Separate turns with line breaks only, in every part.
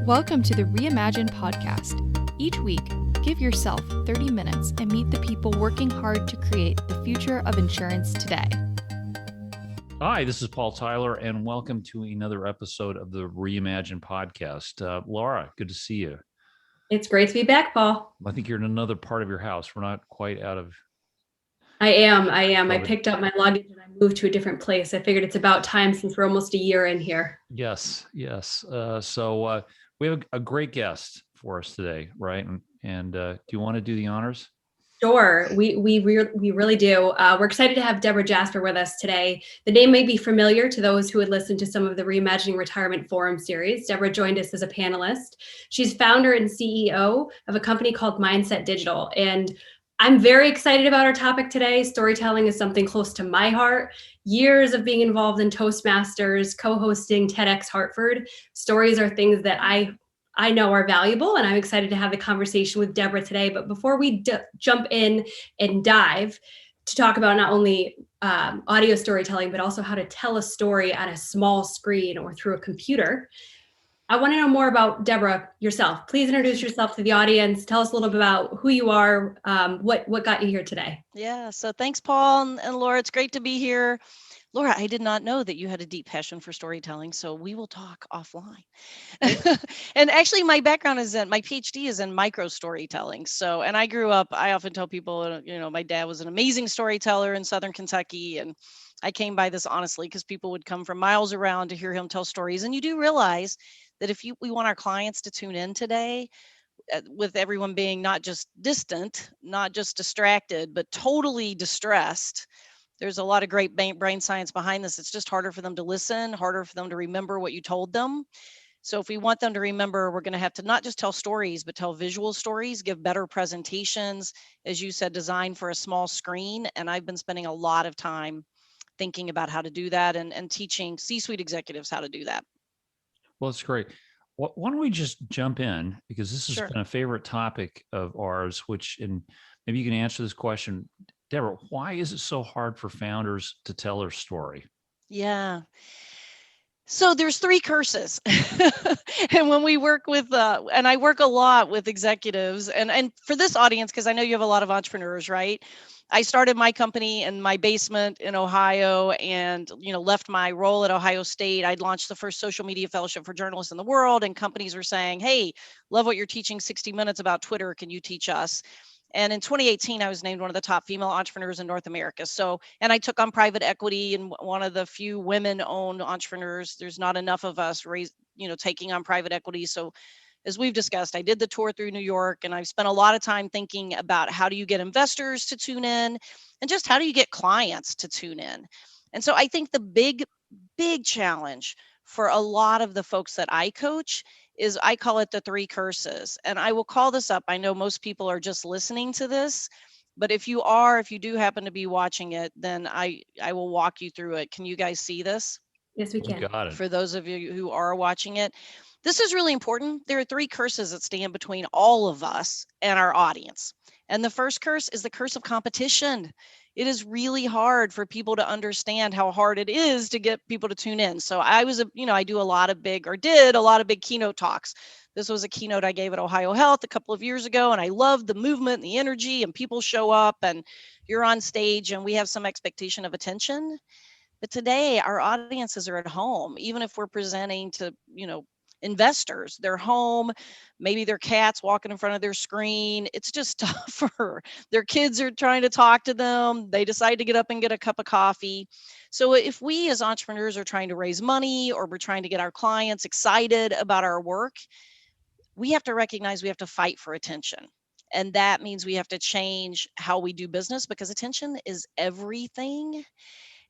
Welcome to the Reimagine podcast. Each week, give yourself 30 minutes and meet the people working hard to create the future of insurance today.
Hi, this is Paul Tyler, and welcome to another episode of the Reimagine podcast. Laura, good to see you.
It's great to be back, Paul.
I think you're in another part of your house. We're not quite out of...
I am. I picked up my luggage and I moved to a different place. I figured it's about time since we're almost a year in here.
Yes. So we have a great guest for us today, right? And do you want to do the honors?
Sure, we really do. We're excited to have Debra Jasper with us today. The name may be familiar to those who had listened to some of the Reimagining Retirement Forum series. Debra joined us as a panelist. She's founder and CEO of a company called Mindset Digital. And I'm very excited about our topic today. Storytelling is something close to my heart. Years of being involved in Toastmasters, co-hosting TEDx Hartford. Stories are things that I know are valuable, and I'm excited to have the conversation with Debra today. But before we jump in and dive to talk about not only audio storytelling, but also how to tell a story on a small screen or through a computer, I want to know more about Debra yourself. Please introduce yourself to the audience. Tell us a little bit about who you are, what got you here today.
Yeah, so thanks, Paul and Laura. It's great to be here. Laura, I did not know that you had a deep passion for storytelling, so we will talk offline. And actually, my background is my PhD is in micro storytelling. So, and I grew up, I often tell people, my dad was an amazing storyteller in Southern Kentucky. And I came by this honestly because people would come from miles around to hear him tell stories. And you do realize that if we want our clients to tune in today, with everyone being not just distant, not just distracted, but totally distressed, there's a lot of great brain science behind this. It's just harder for them to listen, harder for them to remember what you told them. So if we want them to remember, we're going to have to not just tell stories, but tell visual stories, give better presentations, as you said, design for a small screen. And I've been spending a lot of time thinking about how to do that and teaching C-suite executives how to do that.
Well, it's great. Why don't we just jump in, because this has
Sure.
been a favorite topic of ours, and maybe you can answer this question. Debra, why is it so hard for founders to tell their story?
Yeah. So there's 3 curses. And when we work with, and I work a lot with executives and for this audience, because I know you have a lot of entrepreneurs, right? I started my company in my basement in Ohio and, left my role at Ohio State. I'd launched the first social media fellowship for journalists in the world, and companies were saying, hey, love what you're teaching 60 Minutes about Twitter. Can you teach us? And in 2018, I was named one of the top female entrepreneurs in North America. So, and I took on private equity and one of the few women-owned entrepreneurs. There's not enough of us taking on private equity. So as we've discussed, I did the tour through New York, and I've spent a lot of time thinking about how do you get investors to tune in and just how do you get clients to tune in. And so I think the big challenge for a lot of the folks that I coach is I call it the 3 curses. And I will call this up. I know most people are just listening to this, but if you do happen to be watching it, then I will walk you through it. Can you guys see this?
Yes, we can.
Got it.
For those of you who are watching it, this is really important. There are 3 curses that stand between all of us and our audience. And the first curse is the curse of competition. It is really hard for people to understand how hard it is to get people to tune in. So I did a lot of big keynote talks. This was a keynote I gave at Ohio Health a couple of years ago, and I loved the movement and the energy, and people show up and you're on stage and we have some expectation of attention. But today our audiences are at home, even if we're presenting to, investors. They're home, maybe their cat's walking in front of their screen. It's just tougher. Their kids are trying to talk to them. They decide to get up and get a cup of coffee. So if we as entrepreneurs are trying to raise money, or we're trying to get our clients excited about our work, we have to recognize we have to fight for attention. And that means we have to change how we do business, because attention is everything.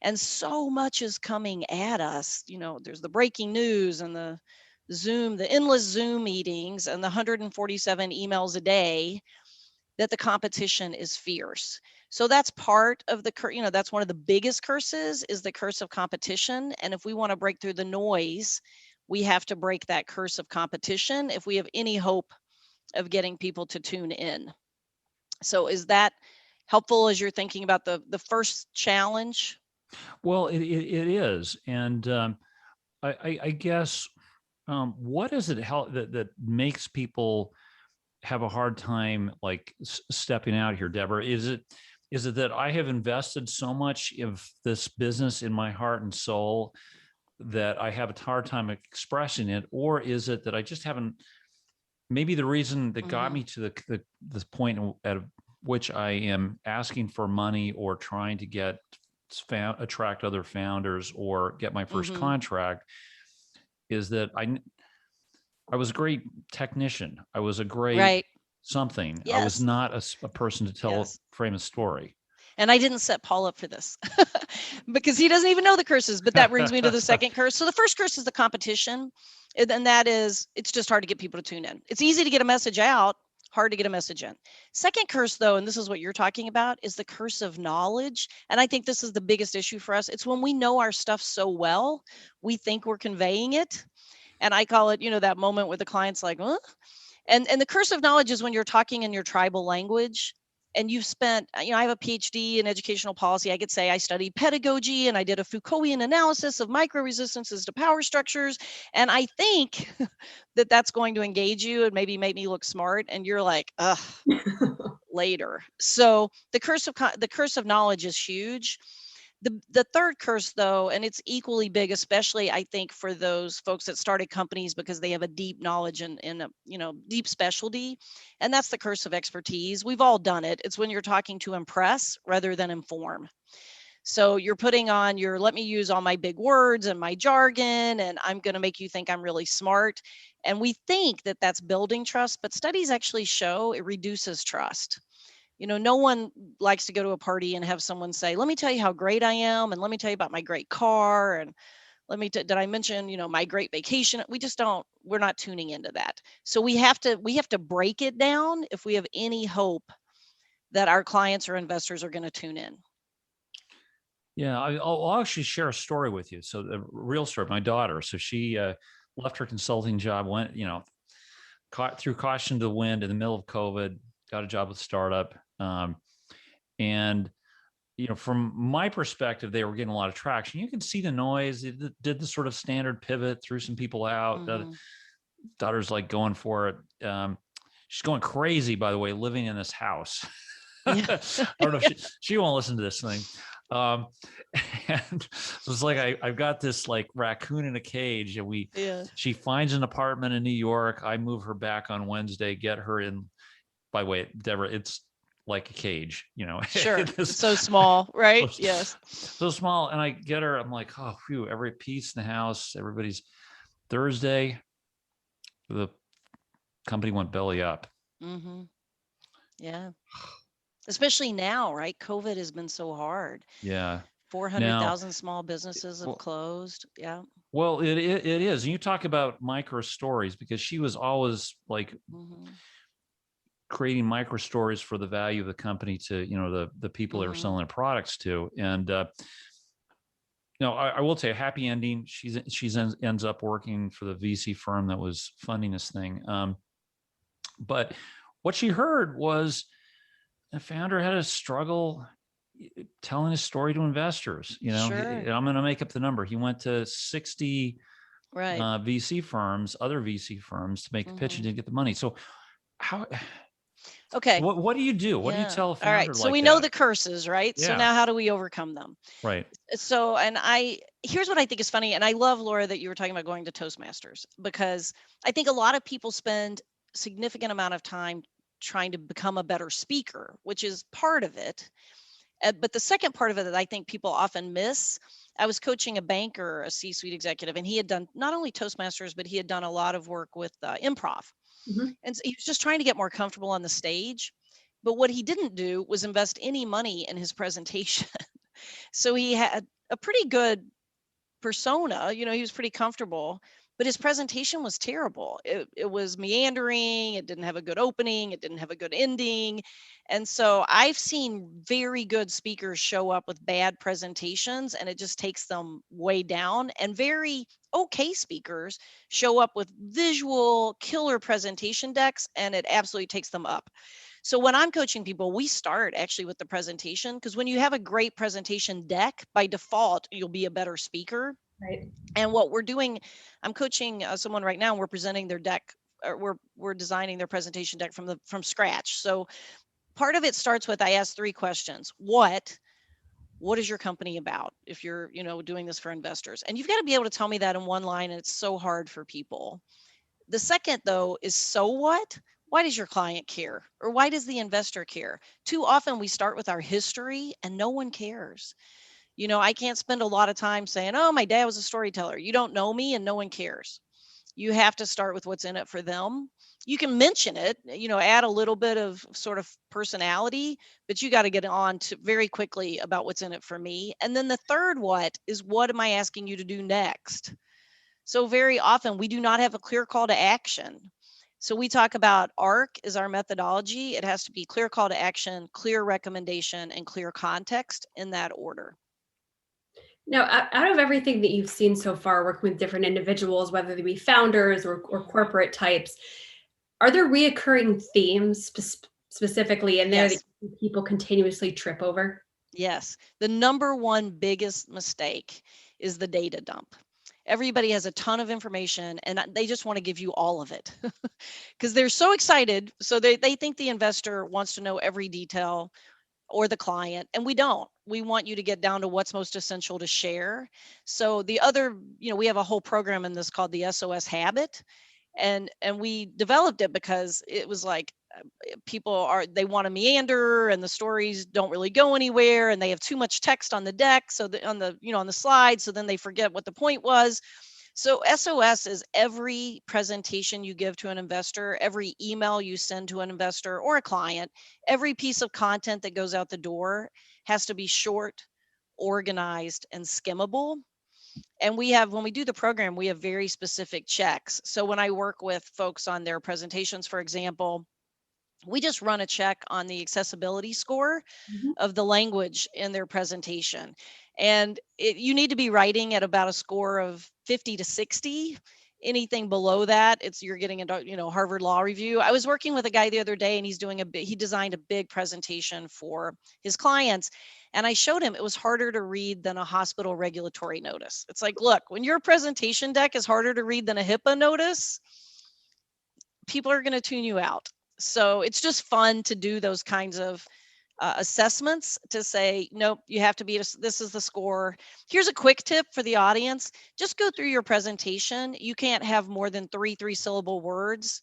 And so much is coming at us. There's the breaking news and the endless Zoom meetings and the 147 emails a day, that the competition is fierce. So that's part of that's one of the biggest curses, is the curse of competition. And if we want to break through the noise, we have to break that curse of competition if we have any hope of getting people to tune in. So is that helpful as you're thinking about the first challenge?
Well, it is. And I guess What is it that makes people have a hard time like stepping out here, Deborah? Is it that I have invested so much of this business in my heart and soul that I have a hard time expressing it, or is it that I just haven't? Maybe the reason that got me to this point at which I am asking for money or trying to attract other founders or get my first contract is that I was a great technician. I was a great something. I was
Yes.
not a person to frame a story.
And I didn't set Paul up for this because he doesn't even know the curses. But that brings me to the second curse. So the first curse is the competition. And that is, it's just hard to get people to tune in. It's easy to get a message out, hard to get a message in. Second curse, though, and this is what you're talking about, is the curse of knowledge. And I think this is the biggest issue for us. It's when we know our stuff so well, we think we're conveying it. And I call it, that moment where the client's like, huh? And the curse of knowledge is when you're talking in your tribal language and you've spent, I have a PhD in educational policy. I could say I studied pedagogy and I did a Foucaultian analysis of micro-resistances to power structures. And I think that that's going to engage you and maybe make me look smart. And you're like, ugh, later. So the curse of knowledge is huge. The third curse, though, and it's equally big, especially I think for those folks that started companies because they have a deep knowledge and a deep specialty, and that's the curse of expertise. We've all done it. It's when you're talking to impress rather than inform. So you're putting on let me use all my big words and my jargon, and I'm going to make you think I'm really smart. And we think that that's building trust, but studies actually show it reduces trust. No one likes to go to a party and have someone say, let me tell you how great I am. And let me tell you about my great car. And did I mention, my great vacation? We just we're not tuning into that. So we have to break it down if we have any hope that our clients or investors are going to tune in.
Yeah, I'll actually share a story with you. So the real story, my daughter, so she left her consulting job, went, threw caution to the wind in the middle of COVID, got a job with a startup. And, from my perspective, they were getting a lot of traction. You can see the noise. It did the sort of standard pivot, threw some people out. Daughter's like going for it. She's going crazy, by the way, living in this house. I don't know if she won't listen to this thing. And so it's like I've got this like raccoon in a cage, and she finds an apartment in New York. I move her back on Wednesday, get her in. By the way, Deborah, it's like a cage,
Sure. It's so small, right? Yes.
So small. And I get her, I'm like, oh, phew, every piece in the house, everybody's. Thursday, the company went belly up.
Yeah. Especially now, right? COVID has been so hard.
Yeah.
400,000 small businesses have closed. Yeah.
Well, it is. And you talk about micro stories because she was always like creating micro stories for the value of the company to, the people that are selling their products to. And, I will tell you, happy ending. She ends up working for the VC firm that was funding this thing. But what she heard was the founder had a struggle telling his story to investors. I'm going to make up the number. He went to 60 VC firms, other VC firms, to make the pitch and didn't get the money. So how?
Okay.
What do you do? What do you tell a founder?
All right. So we know the curses, right?
Yeah.
So now how do we overcome them?
Right.
So, here's what I think is funny. And I love, Laura, that you were talking about going to Toastmasters, because I think a lot of people spend significant amount of time trying to become a better speaker, which is part of it. But the second part of it that I think people often miss, I was coaching a banker, a C-suite executive, and he had done not only Toastmasters, but he had done a lot of work with improv. And so he was just trying to get more comfortable on the stage. But what he didn't do was invest any money in his presentation. So he had a pretty good persona, he was pretty comfortable, but his presentation was terrible. It was meandering. It didn't have a good opening. It didn't have a good ending. And so I've seen very good speakers show up with bad presentations, and it just takes them way down. And very okay speakers show up with visual killer presentation decks, and it absolutely takes them up. So when I'm coaching people, we start actually with the presentation, because when you have a great presentation deck, by default, you'll be a better speaker.
Right.
And what we're doing, I'm coaching someone right now, and we're presenting their deck, or we're designing their presentation deck from scratch. So part of it starts with, I ask 3 questions. What is your company about, if you're, doing this for investors? And you've got to be able to tell me that in one line, and it's so hard for people. The second, though, is so what? Why does your client care? Or why does the investor care? Too often we start with our history and no one cares. I can't spend a lot of time saying, oh, my dad was a storyteller. You don't know me and no one cares. You have to start with what's in it for them. You can mention it, add a little bit of sort of personality, but you got to get on to very quickly about what's in it for me. And then the third what is, what am I asking you to do next? So very often we do not have a clear call to action. So we talk about ARC is our methodology. It has to be clear call to action, clear recommendation, and clear context, in that order.
Now, out of everything that you've seen so far, working with different individuals, whether they be founders or corporate types, are there reoccurring themes specifically in there that
Yes.
people continuously trip over?
Yes. The number one biggest mistake is the data dump. Everybody has a ton of information and they just want to give you all of it because they're so excited. So they think the investor wants to know every detail, or the client, and we don't. We want you to get down to what's most essential to share. So the other, we have a whole program in this called the SOS habit, and we developed it because it was like, they want to meander and the stories don't really go anywhere, and they have too much text on the deck, so on the slide, so then they forget what the point was. So SOS is every presentation you give to an investor, every email you send to an investor or a client, every piece of content that goes out the door has to be short, organized, and skimmable. And when we do the program, we have very specific checks. So when I work with folks on their presentations, for example, we just run a check on the accessibility score
Mhm.
of the language in their presentation. And you need to be writing at about a score of 50 to 60. Anything below that, you're getting a Harvard Law Review. I was working with a guy the other day, and he designed a big presentation for his clients. And I showed him it was harder to read than a hospital regulatory notice. It's like, look, when your presentation deck is harder to read than a HIPAA notice, people are going to tune you out. So it's just fun to do those kinds of assessments to say, nope, you have to be, this is the score. Here's a quick tip for the audience. Just go through your presentation. You can't have more than 3 syllable words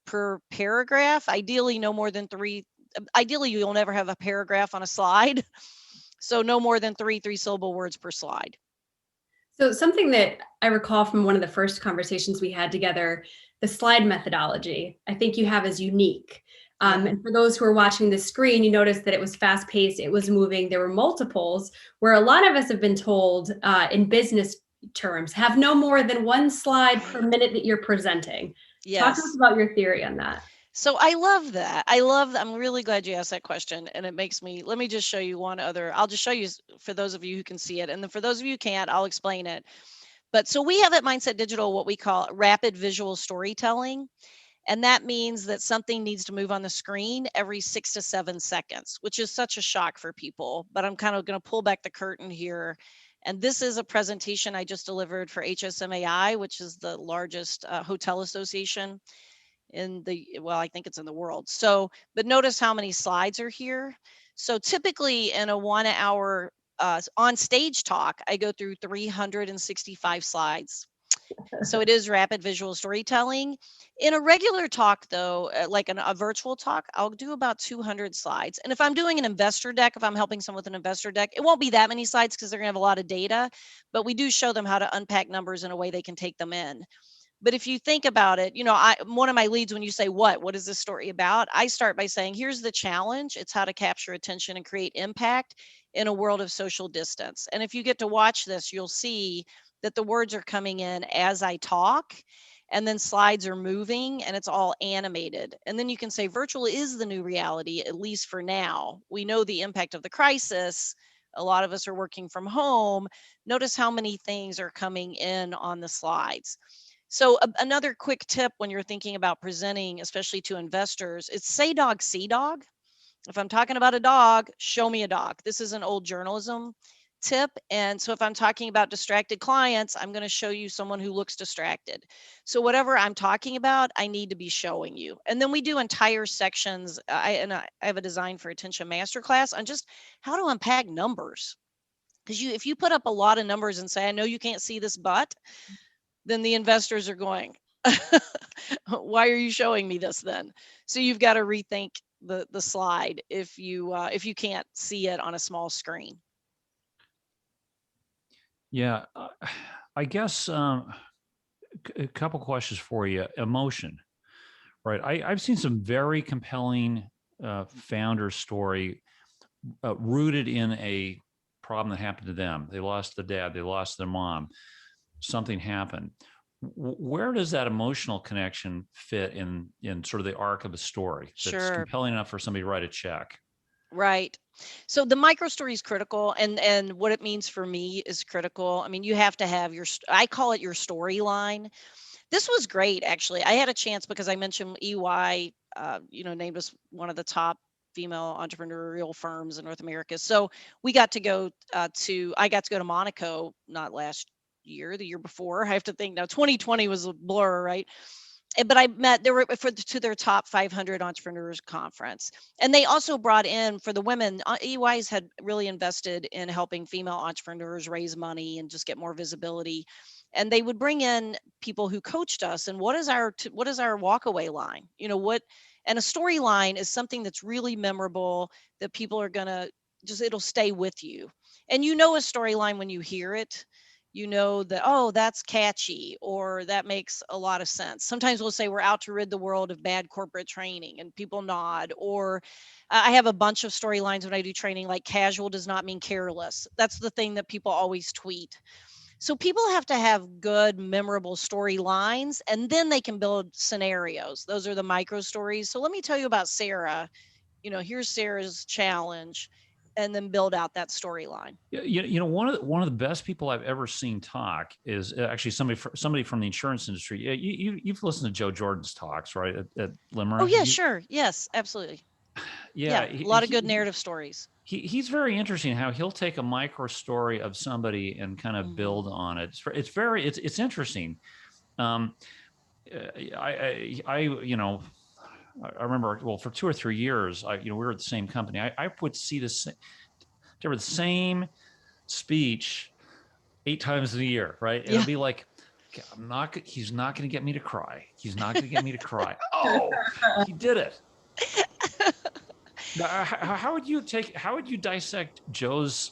per paragraph. Ideally, no more than 3. Ideally, you'll never have a paragraph on a slide. So no more than 3 syllable words per slide.
So something that I recall from one of the first conversations we had together, the slide methodology, I think you have as unique.
Yeah.
And for those who are watching the screen, you notice that it was fast paced, it was moving, there were multiples, where a lot of us have been told in business terms, have no more than one slide per
Right.
minute that you're presenting. Talk to us
Yes.
about your theory on that.
So I love that. I'm really glad you asked that question. And it makes me, let me just show you one other. I'll just show you for those of you who can see it. And then for those of you who can't, I'll explain it. But so we have at Mindset Digital what we call rapid visual storytelling. And that means that something needs to move on the screen every 6 to 7 seconds, which is such a shock for people. But I'm kind of going to pull back the curtain here. And this is a presentation I just delivered for HSMAI, which is the largest hotel association I think it's in the world. So, but notice how many slides are here. So typically in a 1 hour on stage talk, I go through 365 slides. So it is rapid visual storytelling. In a regular talk, though, like a virtual talk, I'll do about 200 slides. And if I'm doing an investor deck, if I'm helping someone with an investor deck, it won't be that many slides because they're going to have a lot of data. But we do show them how to unpack numbers in a way they can take them in. But if you think about it, one of my leads, when you say, what is this story about? I start by saying, here's the challenge. It's how to capture attention and create impact in a world of social distance. And if you get to watch this, you'll see that the words are coming in as I talk, and then slides are moving, and it's all animated. And then you can say virtual is the new reality, at least for now. We know the impact of the crisis. A lot of us are working from home. Notice how many things are coming in on the slides. So another quick tip when you're thinking about presenting, especially to investors, it's say dog, see dog. If I'm talking about a dog, show me a dog. This isn't old journalism. tip. And so if I'm talking about distracted clients, I'm going to show you someone who looks distracted. So whatever I'm talking about, I need to be showing you. And then we do entire sections. I have a design for attention masterclass on just how to unpack numbers. Because if you put up a lot of numbers and say, I know you can't see this, but then the investors are going, why are you showing me this then? So you've got to rethink the slide if you can't see it on a small screen.
Yeah, I guess a couple questions for you. Emotion, right? I've seen some very compelling founder story rooted in a problem that happened to them. They lost the dad, they lost their mom, something happened. Where does that emotional connection fit in sort of the arc of a story that's
Sure.
compelling enough for somebody to write a check?
Right. So the micro story is critical, and what it means for me is critical. I mean, you have to have I call it your storyline. This was great, actually. I had a chance because I mentioned EY, named us one of the top female entrepreneurial firms in North America. So we got to go I got to go to Monaco, not last year, the year before. I have to think now. 2020 was a blur, right? But I met they were to their top 500 entrepreneurs conference, and they also brought in for the women. EY's had really invested in helping female entrepreneurs raise money and just get more visibility, and they would bring in people who coached us. And what is our walkaway line? And a storyline is something that's really memorable that people are gonna it'll stay with you. And a storyline when you hear it, that, oh, that's catchy, or that makes a lot of sense. Sometimes we'll say we're out to rid the world of bad corporate training and people nod. Or I have a bunch of storylines when I do training, like casual does not mean careless. That's the thing that people always tweet. So people have to have good, memorable storylines, and then they can build scenarios. Those are the micro stories. So let me tell you about Sarah. Here's Sarah's challenge, and then build out that storyline.
One of the best people I've ever seen talk is actually somebody from the insurance industry. You've listened to Joe Jordan's talks, right? At Limerick.
Oh yeah, sure. Yes, absolutely.
Yeah,
A lot of good narrative stories.
He's very interesting how he'll take a micro story of somebody and kind of build on it. It's interesting. I remember, well, for 2 or 3 years, we were at the same company. I would see the same speech 8 times a year, right? And it'd be like, okay, he's not going to get me to cry. He's not going to get me to cry. Oh, he did it. Now, how would you dissect Joe's,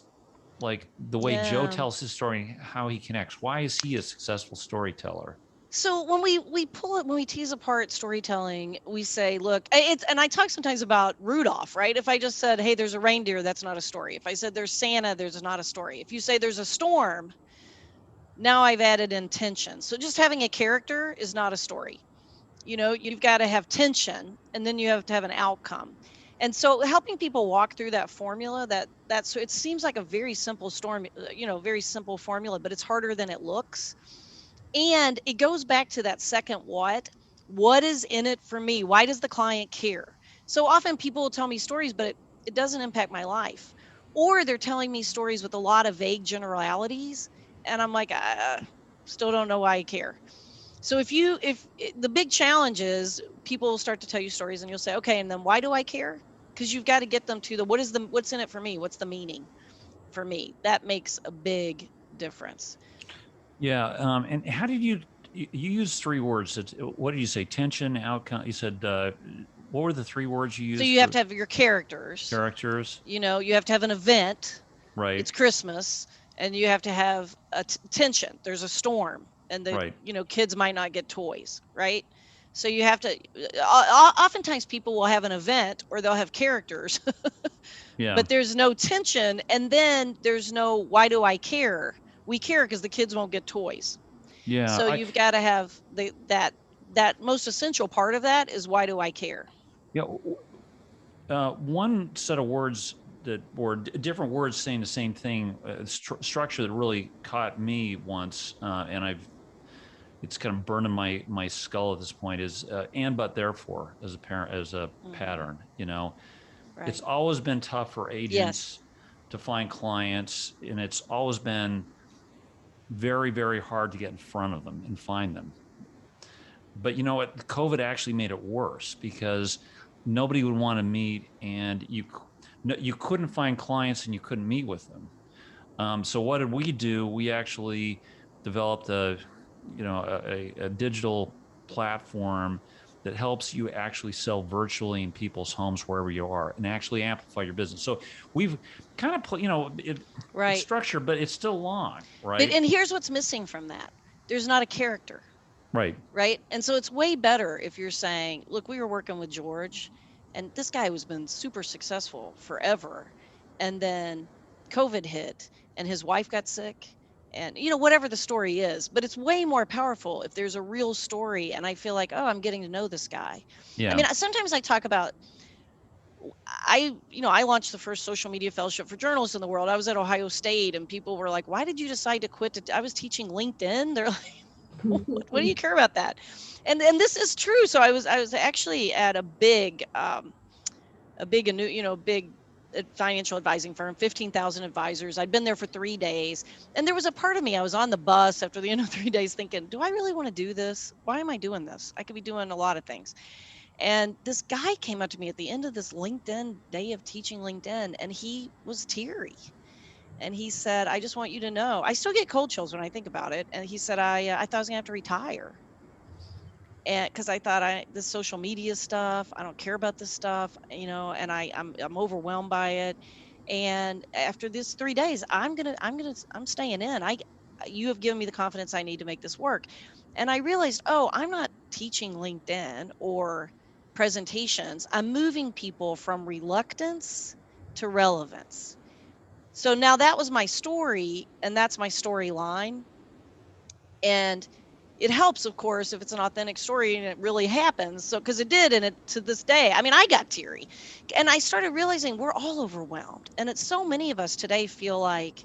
like the way Joe tells his story, how he connects? Why is he a successful storyteller?
So when we tease apart storytelling, we say, look, and I talk sometimes about Rudolph, right? If I just said, hey, there's a reindeer, that's not a story. If I said there's Santa, there's not a story. If you say there's a storm, now I've added intention. So just having a character is not a story. You've got to have tension, and then you have to have an outcome. And so helping people walk through that formula, that's it seems like a very simple very simple formula, but it's harder than it looks. And it goes back to that second what is in it for me? Why does the client care? So often people will tell me stories, but it doesn't impact my life. Or they're telling me stories with a lot of vague generalities, and I'm like, I still don't know why I care. So if the big challenge is people will start to tell you stories, and you'll say, okay, and then why do I care? Because you've got to get them to what's in it for me? What's the meaning for me? That makes a big difference.
Yeah. And how did you use 3 words? What did you say? Tension, outcome. You said, what were the 3 words you used?
So you have to have your characters. You have to have an event.
Right.
It's Christmas, and you have to have a tension. There's a storm, and kids might not get toys, right? So you have to. Oftentimes, people will have an event, or they'll have characters.
Yeah.
But there's no tension, and then there's no why do I care? We care because the kids won't get toys.
Yeah.
So you've got to have that most essential part of that is why do I care?
Yeah. One set of words that were different words saying the same thing, structure that really caught me once, and it's kind of burned in my skull at this point, is and but therefore as a pattern.
Right.
It's always been tough for agents to find clients, and it's always been very, very hard to get in front of them and find them. But you know what? COVID actually made it worse because nobody would want to meet, and you couldn't find clients and you couldn't meet with them. So what did we do? We actually developed a digital platform that helps you actually sell virtually in people's homes wherever you are and actually amplify your business. So we've kind of put, it's
Right.
structured, but it's still long,
But
right?
and here's what's missing from that. There's not a character,
Right.
right? And so it's way better if you're saying, look, we were working with George, and this guy has been super successful forever. And then COVID hit, and his wife got sick, and whatever the story is. But it's way more powerful if there's a real story, and I feel like, oh, I'm getting to know this guy. I
Yeah.
mean, sometimes I talk about I launched the first social media fellowship for journalists in the world. I was at Ohio State, and people were like, "Why did you decide to quit?" I was teaching LinkedIn. They're like, "What do you care about that?" And this is true. So I was actually at a big financial advising firm, 15,000 advisors. I'd been there for 3 days, and there was a part of me. I was on the bus after the end of 3 days, thinking, "Do I really want to do this? Why am I doing this? I could be doing a lot of things." And this guy came up to me at the end of this LinkedIn day of teaching LinkedIn, and he was teary. And he said, "I just want you to know," I still get cold chills when I think about it. And he said, I thought I was gonna have to retire. And because I thought this social media stuff, I don't care about this stuff, and I'm overwhelmed by it. And after this 3 days, I'm staying in. You have given me the confidence I need to make this work. And I realized, oh, I'm not teaching LinkedIn or presentations. I'm moving people from reluctance to relevance. So now that was my story, and that's my storyline. And it helps, of course, if it's an authentic story and it really happens. So because it did, and it to this day, I mean, I got teary. And I started realizing we're all overwhelmed, and it's so many of us today feel like,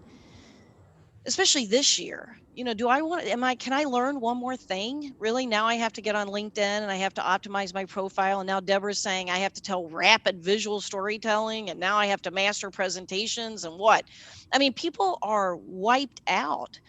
especially this year, can I learn one more thing? Really? Now I have to get on LinkedIn, and I have to optimize my profile. And now Deborah's saying I have to tell rapid visual storytelling, and now I have to master presentations and what? I mean, people are wiped out.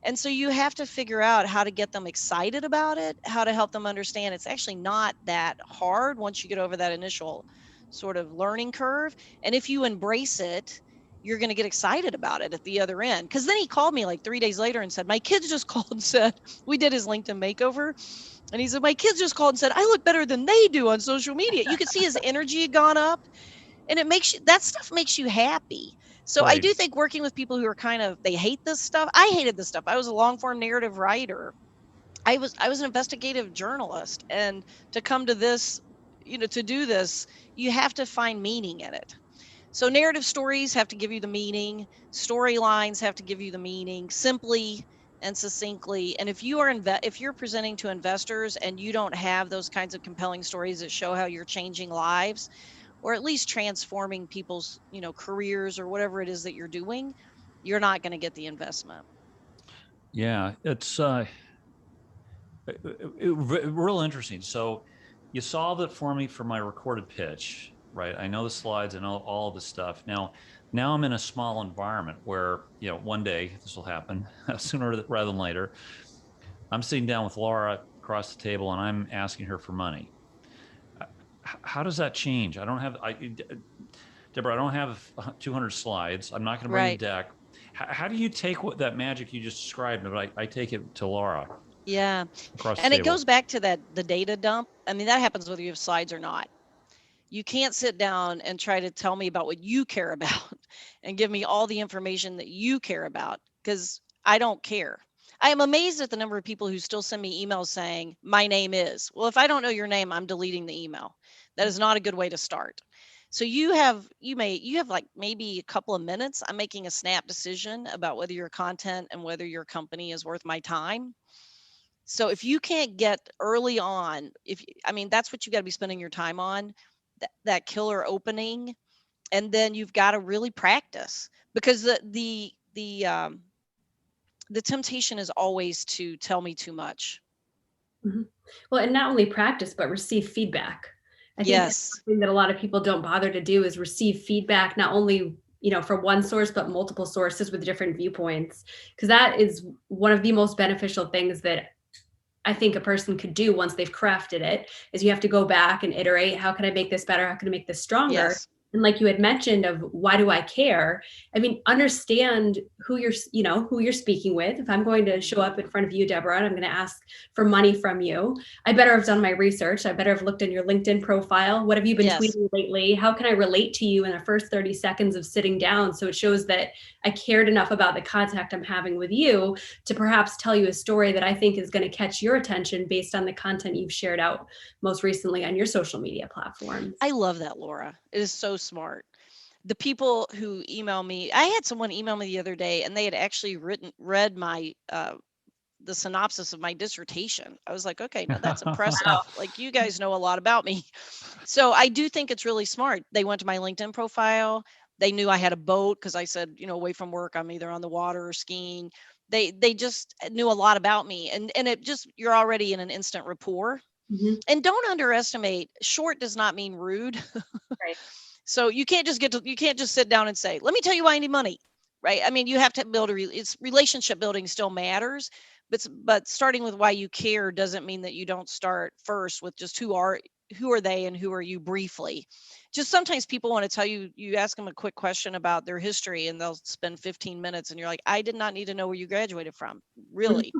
And so you have to figure out how to get them excited about it, how to help them understand it's actually not that hard once you get over that initial sort of learning curve. And if you embrace it, you're going to get excited about it at the other end. Because then he called me like 3 days later and said, my kids just called and said, we did his LinkedIn makeover. And he said, my kids just called and said, I look better than they do on social media. You could see his energy had gone up, and that stuff makes you happy. So I do think working with people who are they hate this stuff. I hated this stuff. I was a long form narrative writer. I was an investigative journalist, and to come to this, to do this, you have to find meaning in it. So narrative stories have to give you the meaning. Storylines have to give you the meaning simply and succinctly. And if you're presenting to investors and you don't have those kinds of compelling stories that show how you're changing lives, or at least transforming people's, careers or whatever it is that you're doing, you're not going to get the investment.
Yeah, it's real interesting. So you solved it for me for my recorded pitch, right? I know the slides, I know all the stuff. Now I'm in a small environment where, one day this will happen sooner rather than later. I'm sitting down with Laura across the table and I'm asking her for money. How does that change? Deborah, I don't have 200 slides. I'm not going to bring a deck. How do you take that magic you just described, but I take it to Laura?
Yeah. And it goes back to the data dump. I mean, that happens whether you have slides or not. You can't sit down and try to tell me about what you care about and give me all the information that you care about, because I don't care. I am amazed at the number of people who still send me emails saying, my name is. Well, if I don't know your name, I'm deleting the email. That is not a good way to start. So you have like maybe a couple of minutes. I'm making a snap decision about whether your content and whether your company is worth my time. So if you can't get early on, that's what you got to be spending your time on, that killer opening, and then you've got to really practice, because the temptation is always to tell me too much.
Mm-hmm. Well, and not only practice, but receive feedback. I think that's something that a lot of people don't bother to do, is receive feedback, not only from one source, but multiple sources with different viewpoints. Because that is one of the most beneficial things that I think a person could do once they've crafted it, is you have to go back and iterate. How can I make this better? How can I make this stronger?
Yes.
And like you had mentioned of why do I care? I mean, understand who you're speaking with. If I'm going to show up in front of you, Deborah, and I'm going to ask for money from you, I better have done my research. I better have looked in your LinkedIn profile. What have you been
Yes.
tweeting lately? How can I relate to you in the first 30 seconds of sitting down? So it shows that I cared enough about the contact I'm having with you to perhaps tell you a story that I think is going to catch your attention based on the content you've shared out most recently on your social media platforms.
I love that, Laura. It is so smart. The people who email me, I had someone email me the other day, and they had actually read my the synopsis of my dissertation. I was like, okay, now that's impressive. Like, you guys know a lot about me. So I do think it's really smart. They went to my LinkedIn profile. They knew I had a boat because I said, away from work, I'm either on the water or skiing. They just knew a lot about me, and it just, you're already in an instant rapport.
Mm-hmm.
And don't underestimate, short does not mean rude.
Right.
So you can't just sit down and say, let me tell you why I need money. Right. I mean, you have to build it's relationship building still matters, but starting with why you care doesn't mean that you don't start first with just who are they and who are you briefly. Just sometimes people want to tell you, you ask them a quick question about their history and they'll spend 15 minutes and you're like, I did not need to know where you graduated from. Really.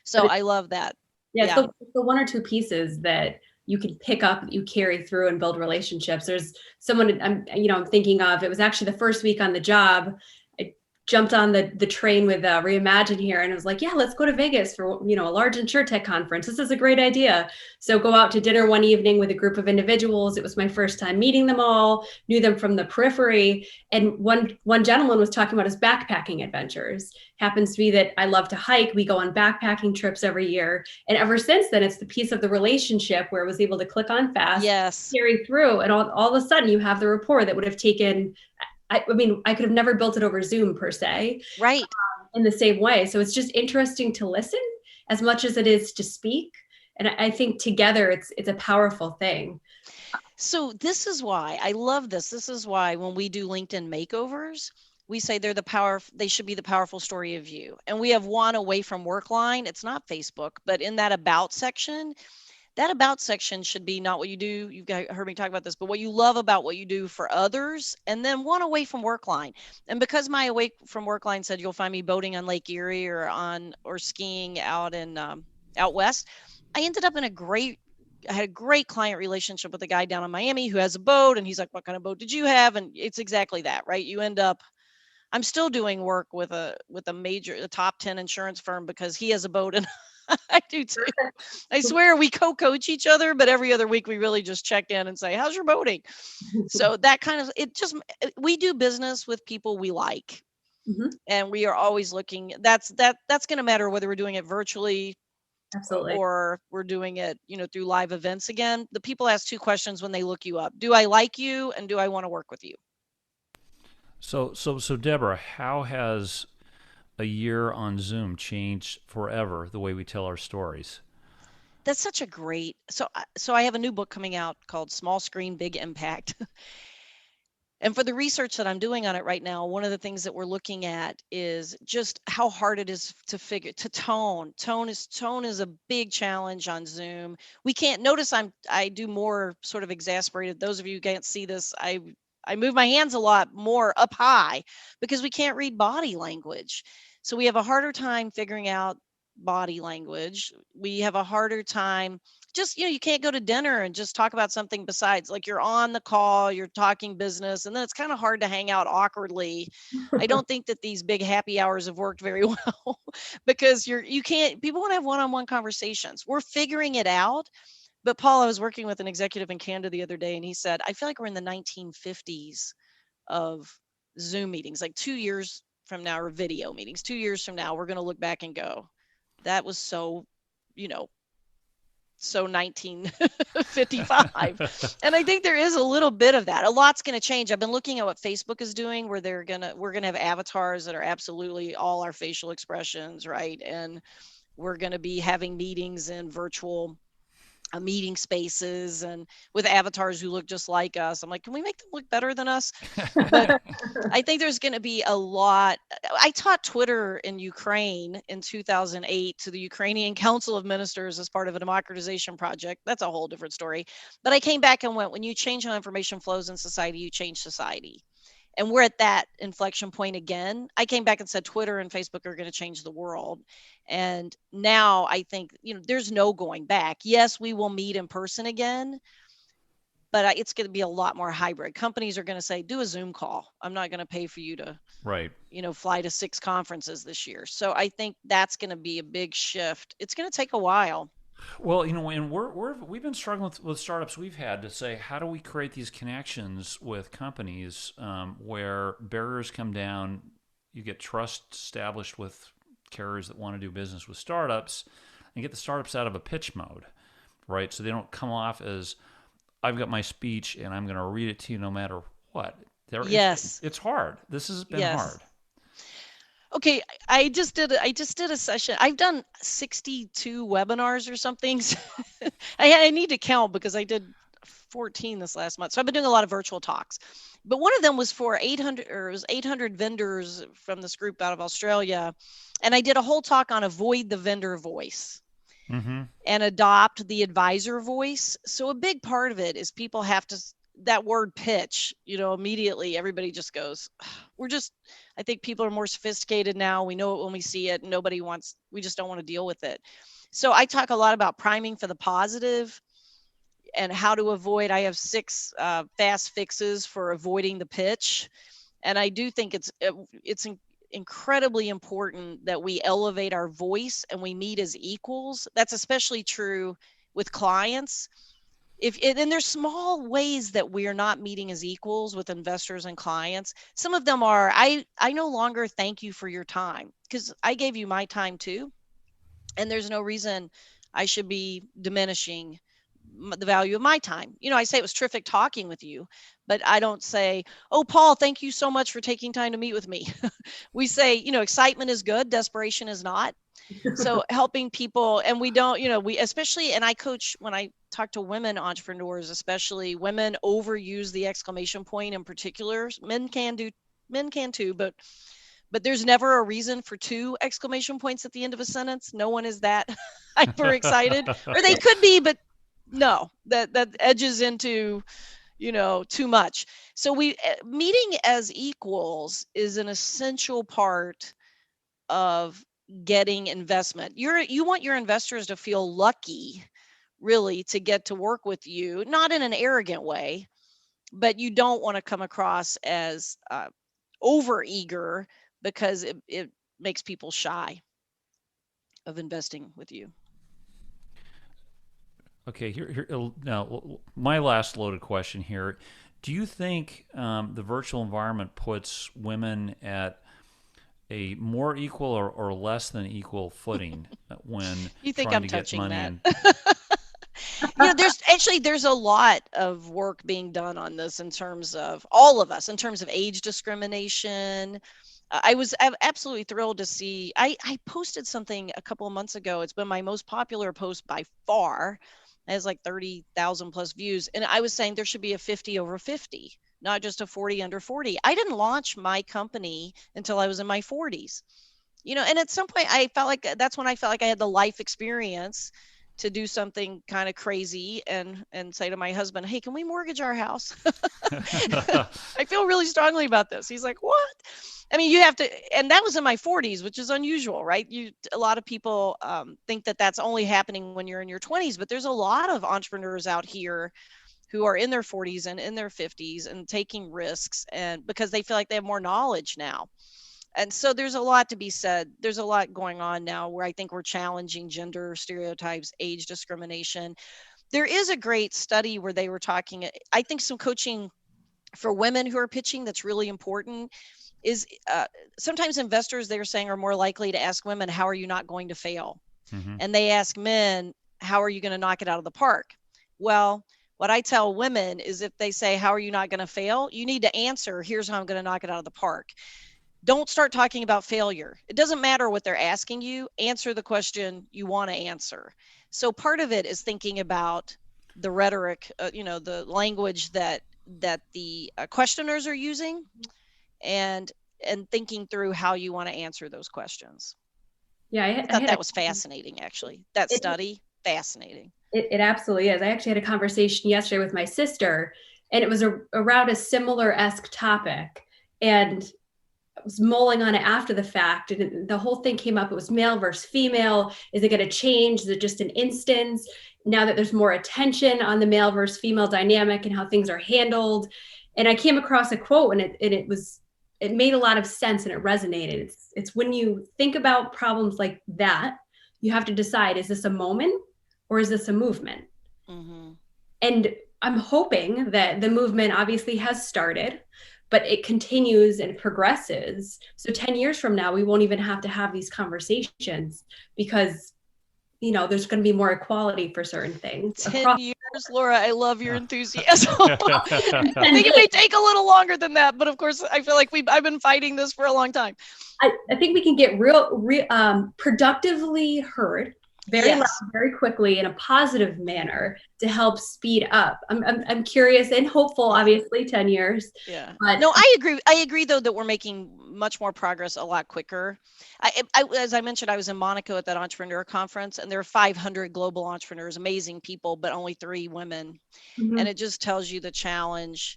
So I love that.
Yeah. So the one or two pieces that you can pick up, you carry through and build relationships. There's someone I'm thinking of, it was actually the first week on the job. I jumped on the train with Reimagine here, and I was like, yeah, let's go to Vegas for, a large insurtech conference. This is a great idea. So go out to dinner one evening with a group of individuals. It was my first time meeting them all, knew them from the periphery. And one gentleman was talking about his backpacking adventures. Happens to be that I love to hike. We go on backpacking trips every year. And ever since then, it's the piece of the relationship where I was able to click on fast, carry through. And all of a sudden you have the rapport that would have taken, I could have never built it over Zoom per se.
Right.
In the same way. So it's just interesting to listen as much as it is to speak. And I think together it's a powerful thing.
So this is why I love this. This is why when we do LinkedIn makeovers, we say they should be the powerful story of you. And we have one away from work line. It's not Facebook, but in that about section should be not what you do. You've heard me talk about this, but what you love about what you do for others. And then one away from work line. And because my away from work line said you'll find me boating on Lake Erie or skiing out west, I ended up I had a great client relationship with a guy down in Miami who has a boat, and he's like, what kind of boat did you have? And it's exactly that, right? You end up, I'm still doing work with a top 10 insurance firm because he has a boat and I do too. I swear we co-coach each other, but every other week we really just check in and say, how's your boating? So that kind of, we do business with people we like. Mm-hmm. And we are always looking, that's going to matter whether we're doing it virtually.
Absolutely.
Or we're doing it, through live events. Again, the people ask two questions when they look you up. Do I like you? And do I want to work with you?
So Deborah, how has a year on Zoom changed forever the way we tell our stories?
That's such a great, so I have a new book coming out called Small Screen, Big Impact. And for the research that I'm doing on it right now, one of the things that we're looking at is just how hard it is to tone. Tone is a big challenge on Zoom. We can't notice I do more sort of exasperated. Those of you who can't see this, I move my hands a lot more up high because we can't read body language. So we have a harder time figuring out body language. We have a harder time just, you can't go to dinner and just talk about something besides, like, you're on the call, you're talking business, and then it's kind of hard to hang out awkwardly. I don't think that these big happy hours have worked very well because people want to have one-on-one conversations. We're figuring it out. But Paul, I was working with an executive in Canada the other day, and he said, I feel like we're in the 1950s of Zoom meetings, like 2 years from now, or video meetings. 2 years from now, we're going to look back and go, that was so 1955. And I think there is a little bit of that. A lot's going to change. I've been looking at what Facebook is doing, where we're going to have avatars that are absolutely all our facial expressions, right? And we're going to be having meetings in virtual meeting spaces and with avatars who look just like us. I'm like, can we make them look better than us? But I think there's going to be a lot. I taught Twitter in Ukraine in 2008 to the Ukrainian Council of Ministers as part of a democratization project. That's a whole different story. But I came back and went, when you change how information flows in society, you change society. And we're at that inflection point again. I came back and said Twitter and Facebook are going to change the world. And now I think, there's no going back. Yes, we will meet in person again, but it's going to be a lot more hybrid. Companies are going to say, do a Zoom call. I'm not going to pay for you to,
Right.
fly to 6 conferences this year. So I think that's going to be a big shift. It's going to take a while.
Well, and we've been struggling with startups we've had to say, how do we create these connections with companies where barriers come down, you get trust established with carriers that want to do business with startups, and get the startups out of a pitch mode, right? So they don't come off as, I've got my speech and I'm going to read it to you no matter what.
Yes.
It's hard. This has been hard.
Okay, I just did a session. I've done 62 webinars or something. I need to count because I did 14 this last month. So I've been doing a lot of virtual talks. But one of them was for 800 vendors from this group out of Australia. And I did a whole talk on avoid the vendor voice and adopt the advisor voice. So a big part of it is people have to, that word pitch, immediately everybody just goes, I think people are more sophisticated now. We know it when we see it. We just don't want to deal with it. So I talk a lot about priming for the positive and how to avoid. I have 6 fast fixes for avoiding the pitch. And I do think it's incredibly important that we elevate our voice and we meet as equals. That's especially true with clients. And there's small ways that we are not meeting as equals with investors and clients. Some of them are, I no longer thank you for your time because I gave you my time too. And there's no reason I should be diminishing the value of my time. I say it was terrific talking with you, but I don't say, oh, Paul, thank you so much for taking time to meet with me. We say, excitement is good. Desperation is not. So helping people, and we don't, we especially, and I coach when I talk to women entrepreneurs, especially women overuse the exclamation point in particular. Men can too, but there's never a reason for 2 exclamation points at the end of a sentence. No one is that hyper excited, or they could be, but no, that edges into, too much. So meeting as equals is an essential part of getting investment. You want your investors to feel lucky, really, to get to work with you, not in an arrogant way, but you don't want to come across as over eager because it makes people shy of investing with you.
Okay, here now my last loaded question here. Do you think the virtual environment puts women at a more equal or less than equal footing when
you think
trying
I'm
to
touching
get money
that? There's a lot of work being done on this in terms of all of us, in terms of age discrimination. I was absolutely thrilled to see, I posted something a couple of months ago. It's been my most popular post by far. It has like 30,000 plus views. And I was saying there should be a 50 over 50, not just a 40 under 40. I didn't launch my company until I was in my 40s, and at some point that's when I felt like I had the life experience to do something kind of crazy and say to my husband, hey, can we mortgage our house? I feel really strongly about this. He's like, what? I mean, you have to, and that was in my 40s, which is unusual, right? A lot of people think that that's only happening when you're in your 20s, but there's a lot of entrepreneurs out here who are in their 40s and in their 50s and taking risks, and because they feel like they have more knowledge now. And so there's a lot to be said. There's a lot going on now where I think we're challenging gender stereotypes, age discrimination. There is a great study where they were talking, I think some coaching for women who are pitching that's really important is sometimes investors, they're saying, are more likely to ask women, how are you not going to fail? And they ask men, how are you going to knock it out of the park? Well, what I tell women is if they say, how are you not going to fail? You need to answer, here's how I'm going to knock it out of the park. Don't start talking about failure. It doesn't matter what they're asking you. Answer the question you want to answer. So part of it is thinking about the rhetoric, the language that the questioners are using, and thinking through how you want to answer those questions.
Yeah,
I thought that was fascinating, actually. That study, fascinating.
It absolutely is. I actually had a conversation yesterday with my sister, and it was around a similar-esque topic. And I was mulling on it after the fact, and the whole thing came up. It was male versus female. Is it going to change? Is it just an instance? Now that there's more attention on the male versus female dynamic and how things are handled. And I came across a quote, and it made a lot of sense, and it resonated. It's when you think about problems like that, you have to decide, is this a moment or is this a movement?
Mm-hmm.
And I'm hoping that the movement obviously has started, but it continues and progresses. So 10 years from now, we won't even have to have these conversations because, there's going to be more equality for certain things.
10 years, Laura, I love your enthusiasm. I think it may take a little longer than that, but of course, I feel like I've been fighting this for a long time.
I think we can get real productively heard very loud, very quickly in a positive manner to help speed up. I'm curious and hopeful, obviously 10 years.
Yeah.
But
no, I agree. I agree though that we're making much more progress a lot quicker. As I mentioned, I was in Monaco at that entrepreneur conference, and there are 500 global entrepreneurs, amazing people, but only 3 women.
Mhm.
And it just tells you the challenge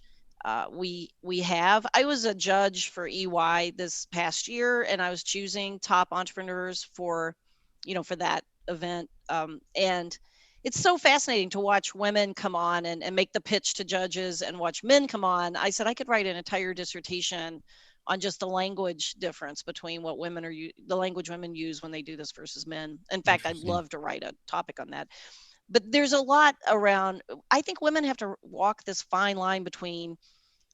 we have. I was a judge for EY this past year, and I was choosing top entrepreneurs for that event. And it's so fascinating to watch women come on and make the pitch to judges and watch men come on. I said I could write an entire dissertation on just the language difference between what the language women use when they do this versus men. In fact, I'd love to write a topic on that. But there's a lot around. I think women have to walk this fine line between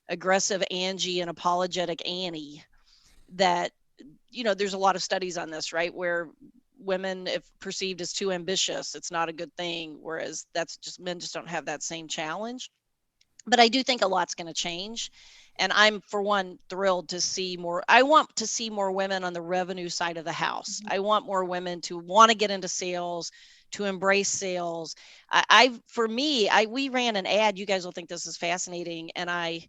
aggressive Angie and apologetic Annie. That there's a lot of studies on this, right? Where women, if perceived as too ambitious, it's not a good thing, whereas men just don't have that same challenge. But I do think a lot's going to change, and I'm, for one, thrilled to see more. I want to see more women on the revenue side of the house. I want more women to want to get into sales, to embrace sales. We ran an ad. You guys will think this is fascinating, and I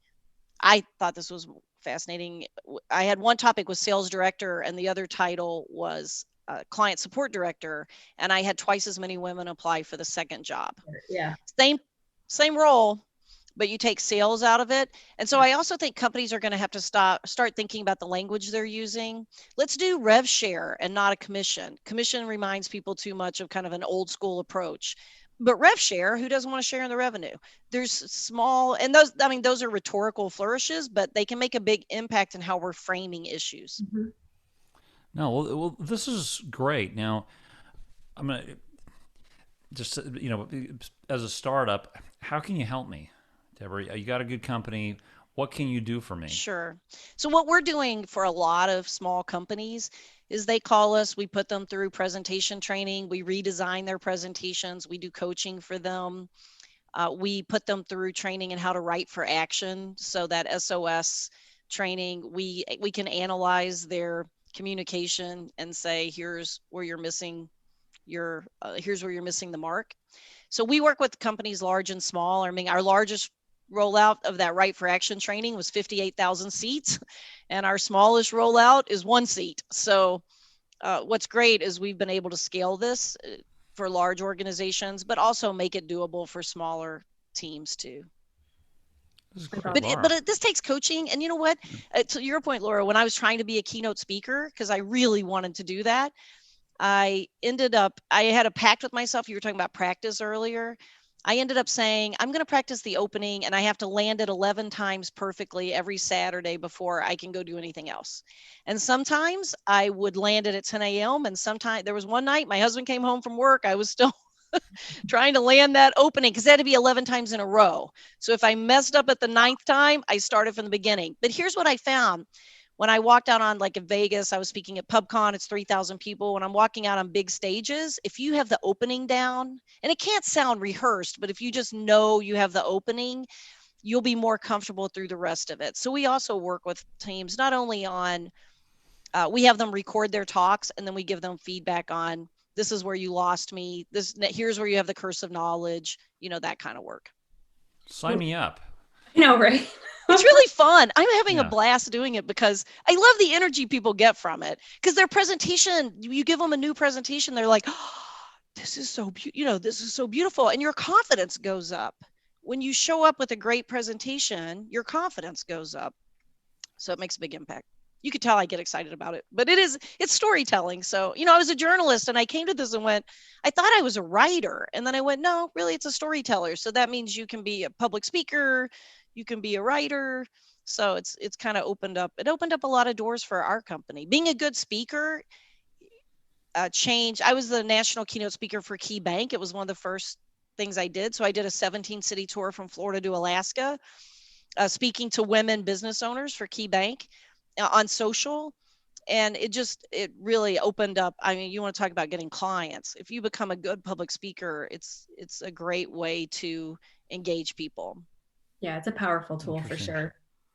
thought this was fascinating. I had one topic was sales director, and the other title was client support director, and I had twice as many women apply for the second job.
Yeah.
Same role, but you take sales out of it. And so I also think companies are going to have to start thinking about the language they're using. Let's do rev share and not a commission. Commission reminds people too much of kind of an old school approach. But rev share, who doesn't want to share in the revenue? There's small, and those are rhetorical flourishes, but they can make a big impact in how we're framing issues.
Mm-hmm.
No, well, this is great. Now, I'm gonna just as a startup, how can you help me, Deborah? You got a good company. What can you do for me?
Sure. So what we're doing for a lot of small companies is they call us, we put them through presentation training, we redesign their presentations, we do coaching for them. We put them through training in how to write for action, so that SOS training, we can analyze their communication and say, here's where you're missing the mark. So we work with companies large and small. I mean, our largest rollout of that Right for Action training was 58,000 seats, and our smallest rollout is 1 seat. So what's great is we've been able to scale this for large organizations, but also make it doable for smaller teams too. But this takes coaching. And you know what? To your point, Laura, when I was trying to be a keynote speaker, because I really wanted to do that, I had a pact with myself. You were talking about practice earlier. I ended up saying, I'm going to practice the opening, and I have to land it 11 times perfectly every Saturday before I can go do anything else. And sometimes I would land it at 10 a.m. And sometimes there was one night my husband came home from work. I was still trying to land that opening because it had to be 11 times in a row. So if I messed up at the 9th time, I started from the beginning. But here's what I found. When I walked out on, like in Vegas, I was speaking at PubCon, it's 3,000 people. When I'm walking out on big stages, if you have the opening down, and it can't sound rehearsed, but if you just know you have the opening, you'll be more comfortable through the rest of it. So we also work with teams, not only on We have them record their talks, and then we give them feedback on, this is where you lost me. Here's where you have the curse of knowledge, that kind of work.
Sign me up.
I know, right?
It's really fun. I'm having a
Yeah.
blast doing it because I love the energy people get from it. Because their presentation, you give them a new presentation, they're like, oh, this is so this is so beautiful, and your confidence goes up. When you show up with a great presentation, your confidence goes up. So it makes a big impact. You could tell I get excited about it, but it's storytelling. So, I was a journalist, and I came to this and went, I thought I was a writer. And then I went, no, really, it's a storyteller. So that means you can be a public speaker, you can be a writer. So it's kind of opened up a lot of doors for our company. Being a good speaker, I was the national keynote speaker for Key Bank. It was one of the first things I did. So I did a 17-city tour from Florida to Alaska, speaking to women business owners for Key Bank on social. And it really opened up. I mean, you want to talk about getting clients. If you become a good public speaker, it's a great way to engage people.
Yeah, it's a powerful tool for sure.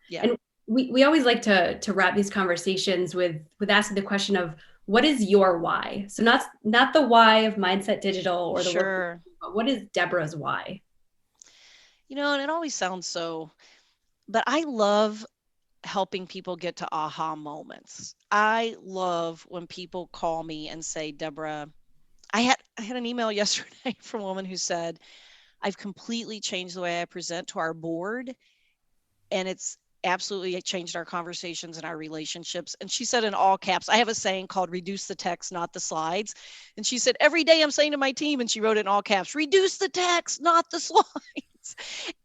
Yeah.
And we always like to wrap these conversations with asking the question of, what is your why? So not the why of Mindset Digital or the work, but what is Debra's why?
And it always sounds so, but I love helping people get to aha moments. I love when people call me and say, Debra, I had an email yesterday from a woman who said, I've completely changed the way I present to our board, and it's absolutely changed our conversations and our relationships. And she said in all caps, I have a saying called reduce the text, not the slides. And she said, every day I'm saying to my team, and she wrote it in all caps, reduce the text, not the slides.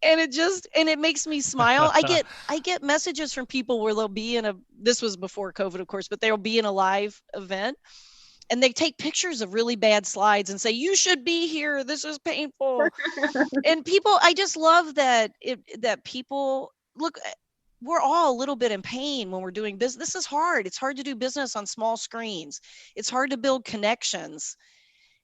And it makes me smile. I get messages from people where they'll be this was before COVID, of course, but they'll be in a live event, and they take pictures of really bad slides and say, you should be here, this is painful. And people, I just love that people look, we're all a little bit in pain when we're doing business. This is hard. It's hard to do business on small screens. It's hard to build connections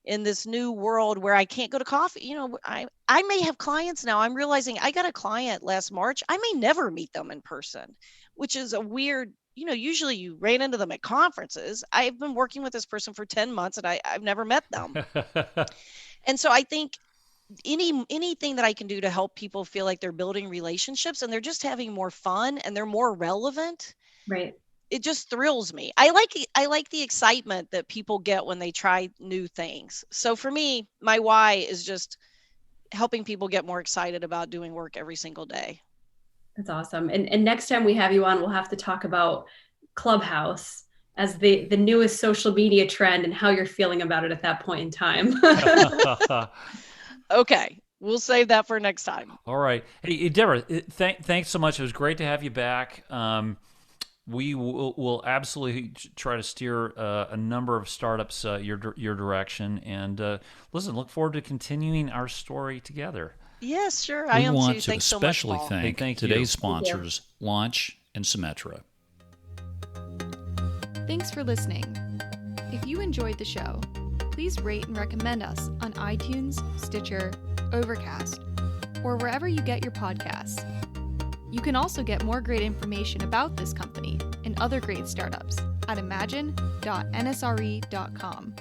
in this new world where I can't go to coffee. I may have clients now. I'm realizing I got a client last March. I may never meet them in person, which is a weird, usually you ran into them at conferences. I've been working with this person for 10 months and I've never met them. And so I think anything that I can do to help people feel like they're building relationships and they're just having more fun and they're more relevant.
Right.
It just thrills me. I like the excitement that people get when they try new things. So for me, my why is just helping people get more excited about doing work every single day.
That's awesome. And next time we have you on, we'll have to talk about Clubhouse as the newest social media trend and how you're feeling about it at that point in time.
Okay. We'll save that for next time.
All right. Hey, Debra, thanks so much. It was great to have you back. We will absolutely try to steer a number of startups your direction. And listen, look forward to continuing our story together.
Yes, sure. I am too.
We want to
Thanks so much,
especially
Paul.
thank today's sponsors, Launch and Symetra.
Thanks for listening. If you enjoyed the show, please rate and recommend us on iTunes, Stitcher, Overcast, or wherever you get your podcasts. You can also get more great information about this company and other great startups at imagine.nsre.com.